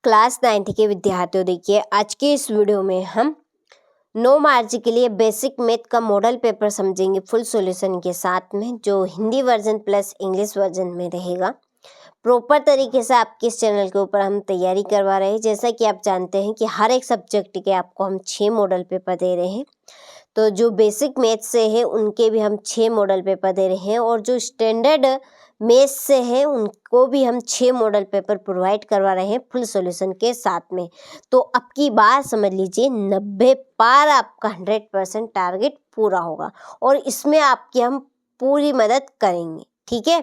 Class 9 के विद्यार्थियों, देखिए आज के इस वीडियो में हम 9 मार्च के लिए बेसिक मैथ का मॉडल पेपर समझेंगे फुल सॉल्यूशन के साथ में, जो Hindi version plus English version में रहेगा। प्रॉपर तरीके से आपके इस चैनल के ऊपर हम तैयारी करवा रहे हैं। जैसा कि आप जानते हैं कि हर एक सब्जेक्ट के आपको हम 6 मॉडल पेपर दे रहे हैं। तो जो बेसिक मैथ से है उनके भी हम 6 मॉडल पेपर दे रहे हैं, और जो स्टैंडर्ड मैथ्स से है उनको भी हम 6 मॉडल पेपर प्रोवाइड करवा रहे हैं फुल सॉल्यूशन के साथ में। तो अब की बार समझ लीजिए 90 पार आपका 100% टारगेट पूरा होगा, और इसमें आपकी हम पूरी मदद करेंगे। ठीक है,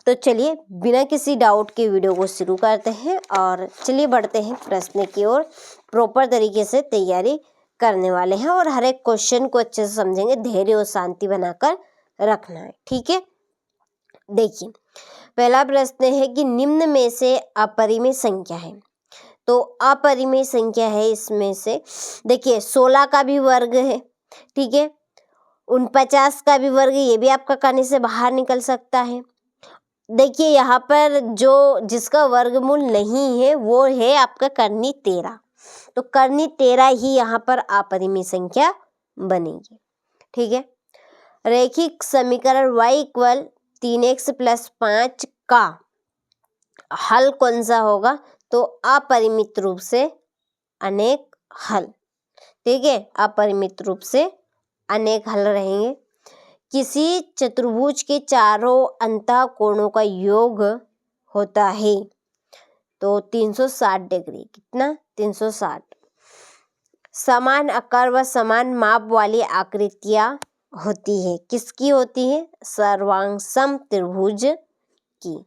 तो चलिए बिना किसी डाउट के वीडियो को शुरू करते हैं, और चलिए बढ़ते हैं प्रश्न की ओर। प्रॉपर तरीके से तैयारी करने वाले हैं और हर एक क्वेश्चन को अच्छे से समझेंगे। धैर्य और शांति बनाकर रखना है। ठीक है, देखिए पहला प्रश्न है कि निम्न में से अपरिमेय संख्या है। तो अपरिमेय संख्या है इसमें से, देखिए 16 का भी वर्ग है, ठीक है, 49 का भी वर्ग, ये भी आपका करने से बाहर निकल सकता है। देखिए यहाँ पर जो जिसका वर्गमूल नहीं है वो है आपका करनी 13, तो करनी 13 ही यहाँ पर अपरिमेय संख्या बनेगी। ठीक है, रैखिक समीकरण y = 3x + 5 का हल कौन सा होगा? तो अपरिमित रूप से अनेक हल। ठीक है, अपरिमित रूप से अनेक हल रहेंगे। किसी चतुर्भुज के चारों अंतः कोणों का योग होता है तो 360 डिग्री। कितना? 360। समान आकार व समान माप वाली आकृतियां होती है। किसकी होती है? सर्वांगसम त्रिभुज की।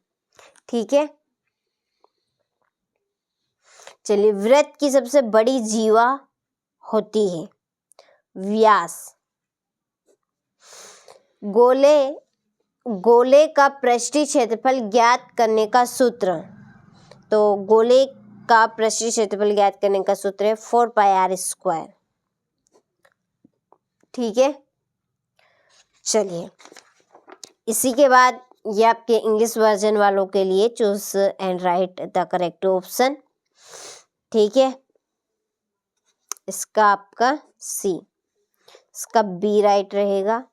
ठीक है, चलिए वृत्त की सबसे बड़ी जीवा होती है व्यास। गोले का पृष्ठीय क्षेत्रफल ज्ञात करने का सूत्र। तो गोले का पृष्ठीय क्षेत्रफल ज्ञात करने का सूत्र है 4πr²। ठीक है, चलिए इसी के बाद ये आपके इंग्लिश वर्जन वालों के लिए choose and right the correct option. ठीक है, इसका आपका सी, इसका बी राइट रहेगा,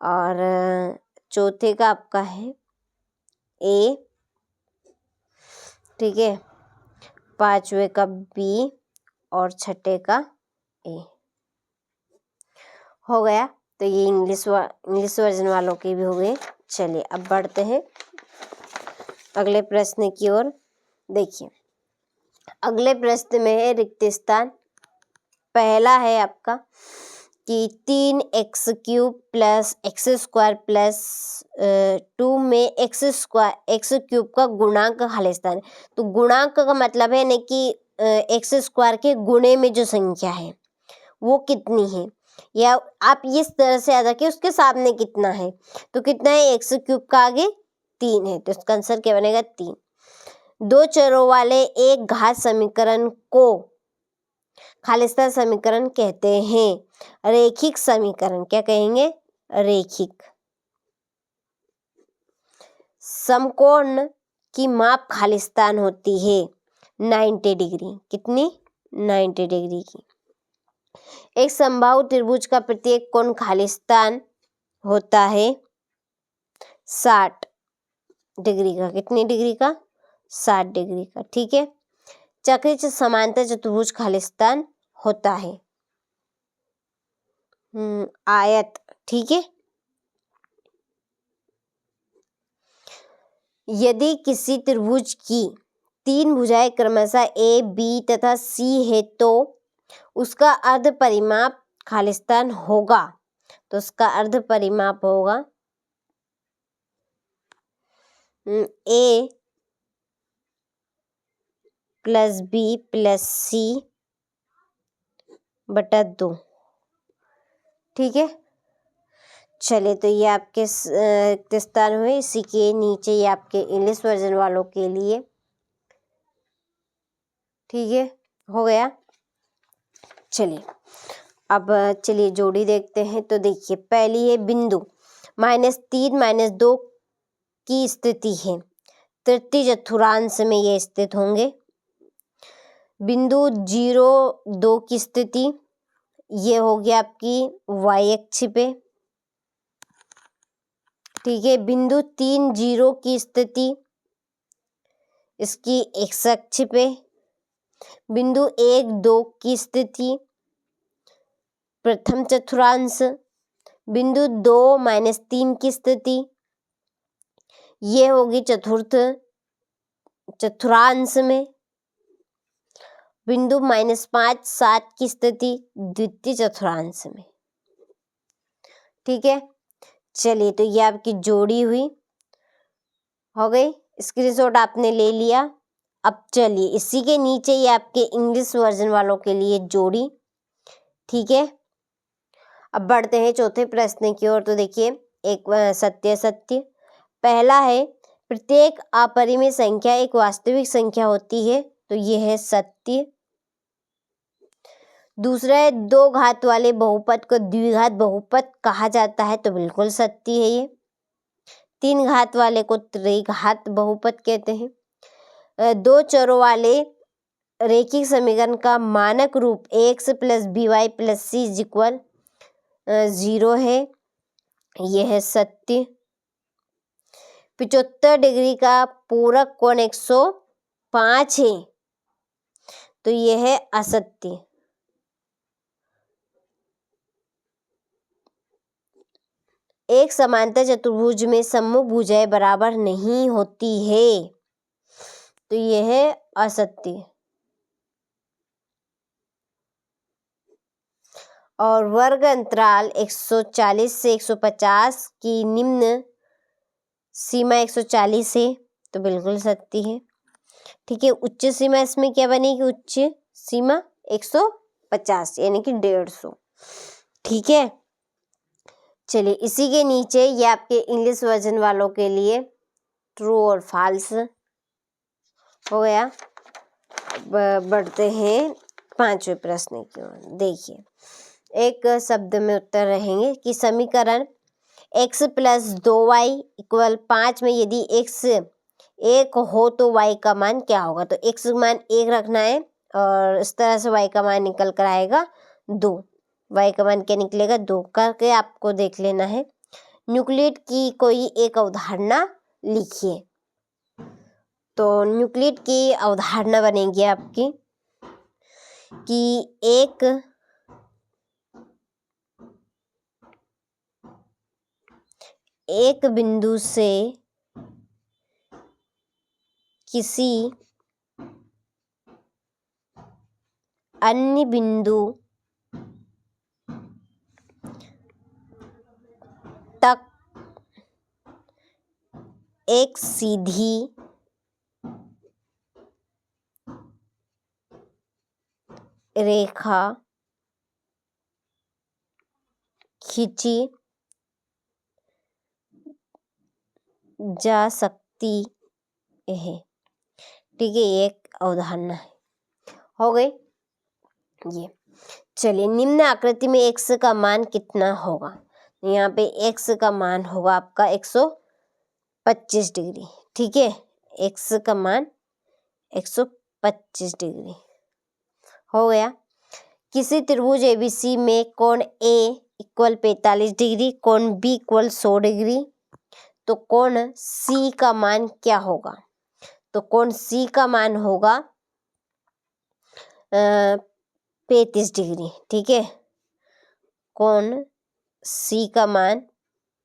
और चौथे का आपका है ए। ठीक है, पांचवे का बी और छठे का ए। हो गया, तो ये इंग्लिश वर्जन वालों के भी हो गए। चलिए अब बढ़ते हैं अगले प्रश्न की ओर। देखिए अगले प्रश्न में है रिक्त स्थान। पहला है आपका कि 3x³ + x² + 2 में x³ का गुणांक खाली स्थान। तो गुणांक का मतलब है न कि x² के गुणे में जो संख्या है वो कितनी है, या आप इस तरह से याद रखिए उसके सामने कितना है। तो कितना है? x³ का आगे 3 है, तो इसका आंसर क्या बनेगा? 3। दो चरों वाले एक घात समीकरण को खालिस्तान समीकरण कहते हैं। रैखिक समीकरण क्या कहेंगे? रैखिक। समकोण की माप खालिस्तान होती है 90 डिग्री। कितनी? 90 डिग्री की। एक समबाहु त्रिभुज का प्रत्येक कोण खालिस्तान होता है 60 डिग्री का। कितनी डिग्री का? 60 डिग्री का। ठीक है, चक्रीय समांतर चतुर्भुज खालिस्तान होता है आयत। ठीक है, यदि किसी त्रिभुज की 3 भुजाएं क्रमशः ए, बी तथा सी है तो उसका अर्ध परिमाप खालिस्तान होगा। तो उसका अर्ध परिमाप होगा a + b + c / 2। ठीक है, चलिए तो ये आपके स्थान हुए। इसी के नीचे ये आपके इंग्लिश वर्जन वालों के लिए। ठीक है, हो गया। चलिए अब चलिए जोड़ी देखते हैं। तो देखिए पहली है बिंदु -3 -2 की स्थिति है। तृतीय चतुर्थांश में ये स्थित होंगे। बिंदु 0, 2 की स्थिति, ये होगी आपकी y अक्ष पे। ठीक है, बिंदु 3, 0 की स्थिति इसकी x अक्ष पे। बिंदु 1, 2 की स्थिति प्रथम चतुर्थांश। बिंदु 2, -3 की स्थिति ये होगी चतुर्थ चतुर्थांश में। बिंदु -5, 7 की स्थिति द्वितीय चतुर्थांश में। ठीक है, चलिए तो ये आपकी जोड़ी हुई, हो गई। स्क्रीनशॉट आपने ले लिया। अब चलिए इसी के नीचे ये आपके इंग्लिश वर्जन वालों के लिए जोड़ी। ठीक है, अब बढ़ते हैं चौथे प्रश्न की ओर। तो देखिए, एक सत्य सत्य पहला है, प्रत्येक अपरिमेय संख्या एक वास्तविक संख्या होती है, तो ये है सत्य। दूसरा है, 2 घात वाले बहुपद को द्विघात बहुपद कहा जाता है, तो बिल्कुल सत्य है ये। 3 घात वाले को त्रिघात बहुपद कहते हैं। 2 चरों वाले रैखिक समीकरण का मानक रूप ax + by + c = 0 है, यह है सत्य। 75 डिग्री का पूरक कोण 105 है, तो यह है असत्य। एक समांतर चतुर्भुज में सम्मुख भुजाएं बराबर नहीं होती है, तो यह है असत्य। और वर्ग अंतराल 140 से 150 की निम्न सीमा 140 है, तो बिल्कुल सत्य है। ठीक है, उच्च सीमा इसमें क्या बनेगी? उच्च सीमा 150 यानी कि 150। ठीक है, चलिए इसी के नीचे ये आपके इंग्लिश वर्जन वालों के लिए ट्रू और फॉल्स हो गया। बढ़ते हैं 5वें प्रश्न की ओर। देखिए, एक शब्द में उत्तर रहेंगे कि समीकरण x + 2y = 5 में यदि x 1 हो तो y का मान क्या होगा? तो x का मान 1 रखना है और इस तरह से y का मान निकल कर आएगा 2। y का मान क्या निकलेगा? 2 करके आपको देख लेना है। न्यूक्लियड की कोई एक अवधारणा लिखिए। तो न्यूक्लियड की अवधारणा बनेगी आपकी कि एक बिंदु से किसी अन्य बिंदु तक एक सीधी रेखा खींची जा सकती है। ठीक है, ये एक अवधारणा है, हो गई ये। चलिए, निम्न आकृति में x का मान कितना होगा? यहाँ पे x का मान होगा आपका 125 डिग्री। ठीक है, x का मान 125 डिग्री हो गया। किसी त्रिभुज ABC में कोण A = 45 डिग्री, कोण B = 100 डिग्री, तो कोण C का मान क्या होगा? तो कोण C का मान होगा 35 डिग्री। ठीक है, कोण C का मान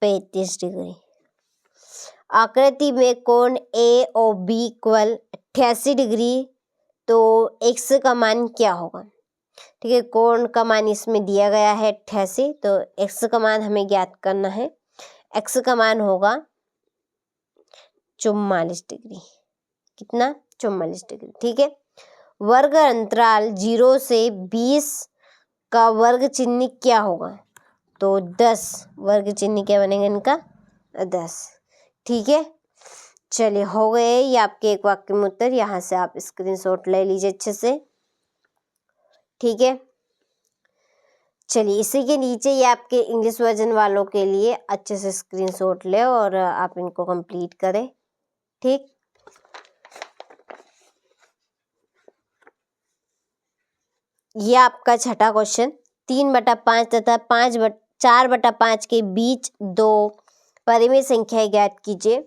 35 डिग्री। आकृति में कोण A और B = 88 डिग्री, तो x का मान क्या होगा? ठीक है, कोण का मान इसमें दिया गया है 88, तो x का मान हमें ज्ञात करना है। x का मान होगा 44 डिग्री। कितना? 44 डिग्री। ठीक है, वर्ग अंतराल 0 से 20 का वर्ग चिन्ह क्या होगा? तो 10। वर्ग चिन्ह क्या बनेगा इनका? 10। ठीक है, चलिए हो गए ये आपके एक वाक्य में उत्तर। यहाँ से आप स्क्रीनशॉट ले लीजिए अच्छे से। ठीक है, चलिए इसी के नीचे ये आपके इंग्लिश वर्जन वालों के लिए अच्छे से स्क्रीनशॉट ले और आप इनको कंप्लीट करें। ठीक, ये आपका छठा क्वेश्चन 3/5 तथा 4/5 के बीच दो परिमेय संख्याएं ज्ञात कीजिए।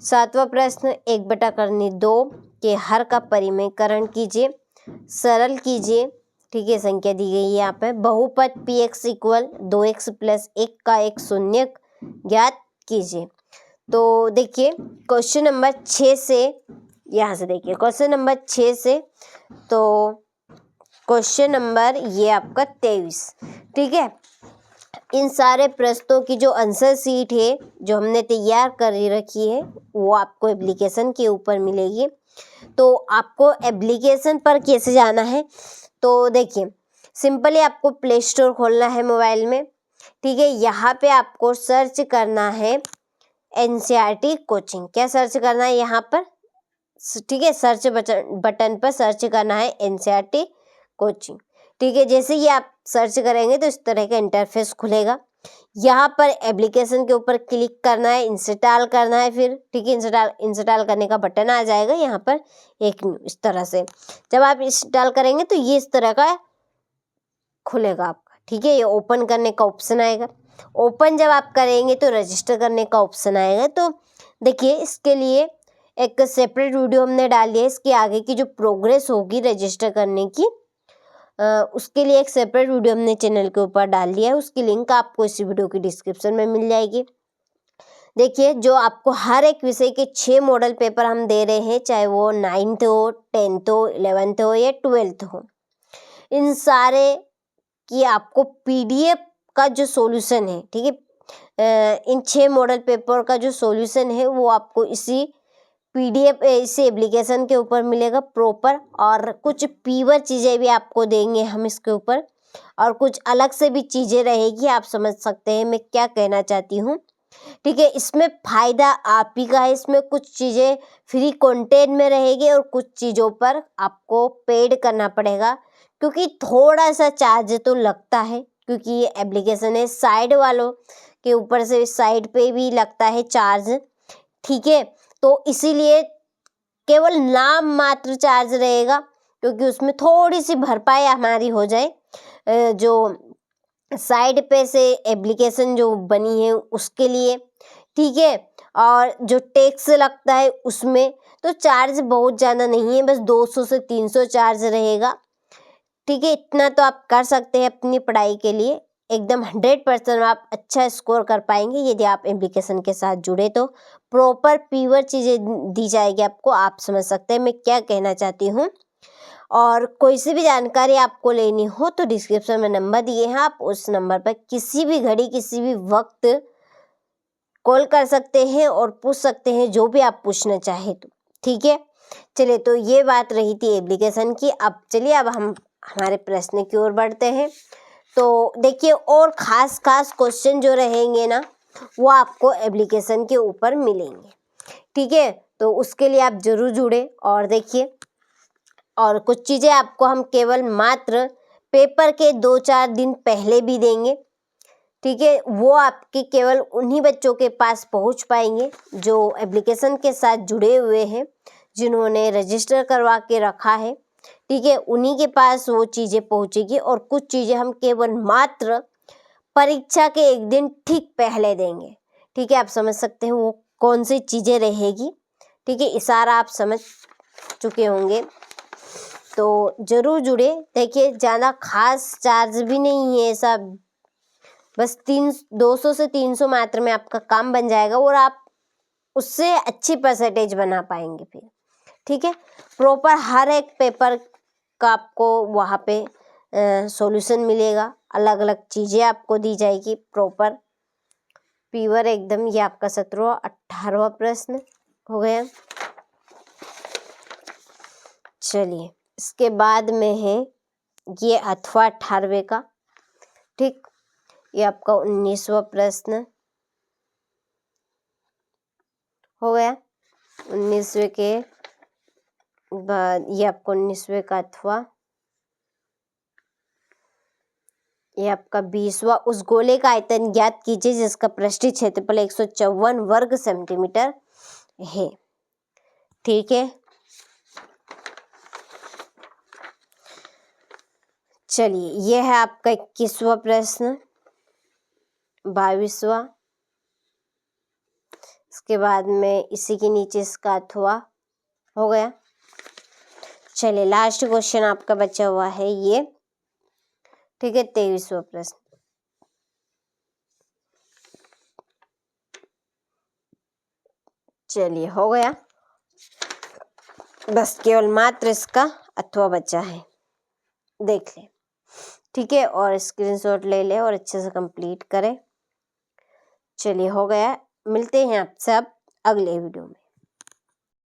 सातवां प्रश्न 1/2 के हर का परिमेयकरण कीजिए, सरल कीजिए। ठीक है, संख्या दी गई है यहाँ पे। बहुपद px इक्वल 2x + 1 का एक शून्यक ज्ञात कीजिए। तो देखिए क्वेश्चन नंबर 6 से, यहाँ से देखिए क्वेश्चन नंबर 6 से, तो क्वेश्चन नंबर ये आपका 23। ठीक है, इन सारे प्रश्नों की जो आंसर शीट है जो हमने तैयार कर रखी है वो आपको एप्लीकेशन के ऊपर मिलेगी। तो आपको एप्लीकेशन पर कैसे जाना है, तो देखिए सिंपली आपको प्ले स्टोर खोलना है मोबाइल में। ठीक है, यहाँ पे आपको सर्च करना है NCERT कोचिंग। क्या सर्च करना है यहाँ पर? ठीक है, सर्च बटन पर सर्च करना है NCERT कोचिंग। ठीक है, जैसे ही आप सर्च करेंगे तो इस तरह का इंटरफेस खुलेगा। यहाँ पर एप्लीकेशन के ऊपर क्लिक करना है, इंस्टॉल करना है फिर। ठीक है, इंस्टॉल करने का बटन आ जाएगा यहाँ पर एक इस तरह से। जब आप इंस्टॉल करेंगे तो ये इस तरह का खुलेगा आपका। ठीक है, ये ओपन करने का ऑप्शन आएगा। ओपन जब आप करेंगे तो रजिस्टर करने का ऑप्शन आएगा। तो देखिए इसके लिए एक सेपरेट वीडियो हमने डाली है, इसकी आगे की जो प्रोग्रेस होगी रजिस्टर करने की, उसके लिए एक सेपरेट वीडियो हमने चैनल के ऊपर डाल दिया है। उसकी लिंक आपको इसी वीडियो की डिस्क्रिप्शन में मिल जाएगी। देखिए जो आपको हर एक विषय के 6 मॉडल पेपर हम दे रहे हैं, चाहे वो 9th हो, 10th हो, 11th हो या 12th हो, इन सारे की आपको PDF का जो सॉल्यूशन है, ठीक है, इन 6 मॉडल पेपर का जो सॉल्यूशन है वो आपको इसी PDF इसी एप्लीकेशन के ऊपर मिलेगा प्रॉपर। और कुछ पीवर चीज़ें भी आपको देंगे हम इसके ऊपर, और कुछ अलग से भी चीज़ें रहेगी। आप समझ सकते हैं मैं क्या कहना चाहती हूँ। ठीक है, इसमें फ़ायदा आप ही का है। इसमें कुछ चीज़ें फ्री कंटेंट में रहेगी और कुछ चीज़ों पर आपको पेड करना पड़ेगा, क्योंकि थोड़ा सा चार्ज तो लगता है, क्योंकि ये एप्लीकेशन है। साइड वालों के ऊपर से साइड पे भी लगता है चार्ज। ठीक है, तो इसीलिए केवल नाम मात्र चार्ज रहेगा, क्योंकि उसमें थोड़ी सी भरपाई हमारी हो जाए। जो साइड पे से एप्लीकेशन जो बनी है उसके लिए। ठीक है, और जो टैक्स लगता है उसमें तो चार्ज बहुत ज़्यादा नहीं है, बस 200 से 300 चार्ज रहेगा। ठीक है, इतना तो आप कर सकते हैं अपनी पढ़ाई के लिए। एकदम 100% आप अच्छा स्कोर कर पाएंगे यदि आप एप्लीकेशन के साथ जुड़े। तो प्रॉपर प्योर चीज़ें दी जाएगी आपको। आप समझ सकते हैं मैं क्या कहना चाहती हूँ। और कोई सी भी जानकारी आपको लेनी हो तो डिस्क्रिप्शन में नंबर दिए हैं, आप उस नंबर पर किसी भी घड़ी किसी भी वक्त कॉल कर सकते हैं और पूछ सकते हैं जो भी आप पूछना चाहे तो। ठीक है, चलिए तो ये बात रही थी एप्लीकेशन की। अब चलिए अब हम हमारे प्रश्न की ओर बढ़ते हैं। तो देखिए और ख़ास क्वेश्चन जो रहेंगे ना वो आपको एप्लीकेशन के ऊपर मिलेंगे। ठीक है, तो उसके लिए आप ज़रूर जुड़े। और देखिए और कुछ चीज़ें आपको हम केवल मात्र पेपर के 2-4 दिन पहले भी देंगे। ठीक है, वो आपके केवल उन्हीं बच्चों के पास पहुंच पाएंगे जो एप्लीकेशन के साथ जुड़े हुए हैं, जिन्होंने रजिस्टर करवा के रखा है। ठीक है, उन्हीं के पास वो चीज़ें पहुंचेगी। और कुछ चीज़ें हम केवल मात्र परीक्षा के एक दिन ठीक पहले देंगे। ठीक है, आप समझ सकते हैं वो कौन सी चीज़ें रहेगी। ठीक है, इशारा आप समझ चुके होंगे, तो ज़रूर जुड़े। देखिए ज़्यादा खास चार्ज भी नहीं है ऐसा, बस 200 से 300 मात्र में आपका काम बन जाएगा और आप उससे अच्छी परसेंटेज बना पाएंगे फिर। ठीक है, प्रॉपर हर एक पेपर का आपको वहाँ पे सॉल्यूशन मिलेगा। अलग अलग चीज़ें आपको दी जाएगी प्रॉपर प्योर एकदम। ये आपका 17वां 18वां प्रश्न हो गया। चलिए इसके बाद में है ये 8वां 18वें का। ठीक, ये आपका 19वां प्रश्न हो गया। 19वें के बाद ये आपको 19वें का 8वां, ये आपका 20वां। उस गोले का आयतन ज्ञात कीजिए जिसका पृष्ठीय क्षेत्रफल 154 वर्ग सेंटीमीटर है। ठीक है, चलिए, ये है आपका 21वां प्रश्न, 22वां, इसके बाद में इसी के नीचे इसका अथवा हो गया। चलिए, लास्ट क्वेश्चन आपका बचा हुआ है ये, ठीक है, 23वां प्रश्न। चलिए, हो गया, बस केवल मात्र इसका अथवा बचा है, देख ले, ठीक है, और स्क्रीनशॉट ले ले और अच्छे से कंप्लीट करें। चलिए, हो गया, मिलते हैं आपसे अब अगले वीडियो में।